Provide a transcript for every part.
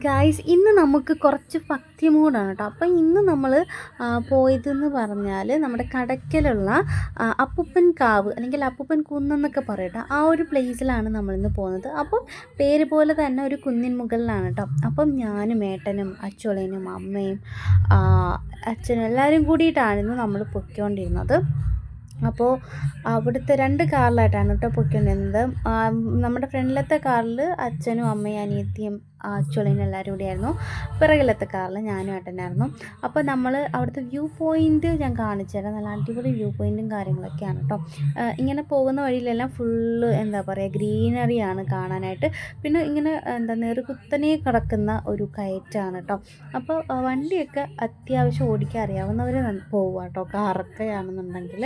Guys ഇന്ന് നമുക്ക് കുറച്ച് ഭക്തി മൂഡാണ് കേട്ടോ. അപ്പം ഇന്ന് നമ്മൾ പോയതെന്ന് പറഞ്ഞാൽ നമ്മുടെ കടയ്ക്കലുള്ള അപ്പൂപ്പൻ കാവ് അല്ലെങ്കിൽ അപ്പൂപ്പൻ കുന്നെന്നൊക്കെ പറയട്ടോ, ആ ഒരു പ്ലേസിലാണ് നമ്മളിന്ന് പോകുന്നത്. അപ്പം പേര് പോലെ തന്നെ ഒരു കുന്നിൻ മുകളിലാണ് കേട്ടോ. അപ്പം ഞാനും ഏട്ടനും അച്ചോളനും അമ്മയും അച്ഛനും എല്ലാവരും കൂടിയിട്ടായിരുന്നു നമ്മൾ പൊയ്ക്കൊണ്ടിരുന്നത്. അപ്പോൾ അവിടുത്തെ 2 കാറിലായിട്ടാണ് കേട്ടോ പൊയ്ക്കൊണ്ടിരുന്നത്. നമ്മുടെ ഫ്രണ്ടിലത്തെ കാറിൽ അച്ഛനും അമ്മയും അനിയത്തിയും അച്ചുളനും എല്ലാവരും കൂടിയായിരുന്നു. പിറകിലത്തെ കാറിൽ ഞാനും ഏട്ടനായിരുന്നു. അപ്പോൾ നമ്മൾ അവിടുത്തെ വ്യൂ പോയിൻറ്റ് ഞാൻ കാണിച്ചു തരാം. നല്ല അടിപൊളി വ്യൂ പോയിൻറ്റും കാര്യങ്ങളൊക്കെയാണ് കേട്ടോ. ഇങ്ങനെ പോകുന്ന വഴിയിലെല്ലാം ഫുള്ള് എന്താ പറയുക, ഗ്രീനറിയാണ് കാണാനായിട്ട്. പിന്നെ ഇങ്ങനെ നെറുകുത്തനെ കിടക്കുന്ന ഒരു കയറ്റാണ് കേട്ടോ. അപ്പോൾ വണ്ടിയൊക്കെ അത്യാവശ്യം ഓടിക്കാൻ അറിയാവുന്നവർ പോവുക കേട്ടോ, കാറൊക്കെ ആണെന്നുണ്ടെങ്കിൽ.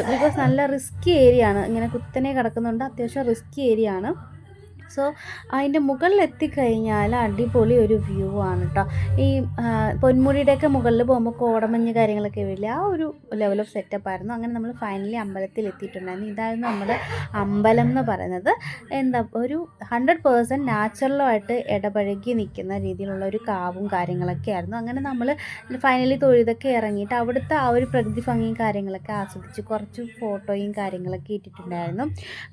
ബിക്കോസ് നല്ല റിസ്കി ഏരിയ ആണ്, ഇങ്ങനെ കുത്തനെ കിടക്കുന്നുണ്ട്, അത്യാവശ്യം റിസ്കി ഏരിയ ആണ്. സോ അതിൻ്റെ മുകളിലെത്തിക്കഴിഞ്ഞാൽ അടിപൊളി ഒരു വ്യൂ ആണ് കേട്ടോ. ഈ പൊന്മുടിയുടെയൊക്കെ മുകളിൽ പോകുമ്പോൾ കോടമഞ്ഞ് കാര്യങ്ങളൊക്കെ വരില്ല, ആ ഒരു ലെവൽ ഓഫ് സെറ്റപ്പായിരുന്നു. അങ്ങനെ നമ്മൾ ഫൈനലി അമ്പലത്തിൽ എത്തിയിട്ടുണ്ടായിരുന്നു. ഇതായിരുന്നു നമ്മുടെ അമ്പലം എന്ന് പറയുന്നത്. ഒരു 100% നാച്ചുറലുമായിട്ട് ഇടപഴകി നിൽക്കുന്ന രീതിയിലുള്ള ഒരു കാവും കാര്യങ്ങളൊക്കെ ആയിരുന്നു. അങ്ങനെ നമ്മൾ ഫൈനലി തൊഴുതൊക്കെ ഇറങ്ങിയിട്ട് അവിടുത്തെ ആ ഒരു പ്രകൃതി ഭംഗിയും കാര്യങ്ങളൊക്കെ ആസ്വദിച്ച് കുറച്ച് ഫോട്ടോയും കാര്യങ്ങളൊക്കെ ഇട്ടിട്ടുണ്ടായിരുന്നു.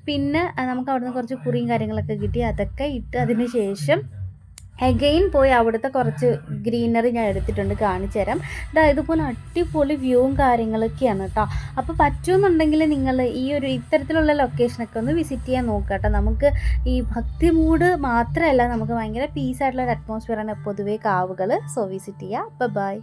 പിന്നെ നമുക്ക് അവിടുന്ന് കുറച്ച് കുറിയും കാര്യങ്ങളൊക്കെ കിട്ടി. അതൊക്കെ ഇട്ട് അതിന് ശേഷം അഗെയിൻ പോയി അവിടുത്തെ കുറച്ച് ഗ്രീനറി ഞാൻ എടുത്തിട്ടുണ്ട്, കാണിച്ചു തരാം. ഇതുപോലെ അടിപൊളി വ്യൂവും കാര്യങ്ങളൊക്കെയാണ് കേട്ടോ. അപ്പോൾ പറ്റുമെന്നുണ്ടെങ്കിൽ നിങ്ങൾ ഈ ഒരു ഇത്തരത്തിലുള്ള ലൊക്കേഷനൊക്കെ ഒന്ന് വിസിറ്റ് ചെയ്യാൻ നോക്കുക കേട്ടോ. നമുക്ക് ഈ ഭക്തി മൂഡ് മാത്രമല്ല, നമുക്ക് ഭയങ്കര പീസായിട്ടുള്ള ഒരു അറ്റ്മോസ്ഫിയറാണ് പൊതുവേ കാവുകൾ. സോ വിസിറ്റ് ചെയ്യുക. ബൈ.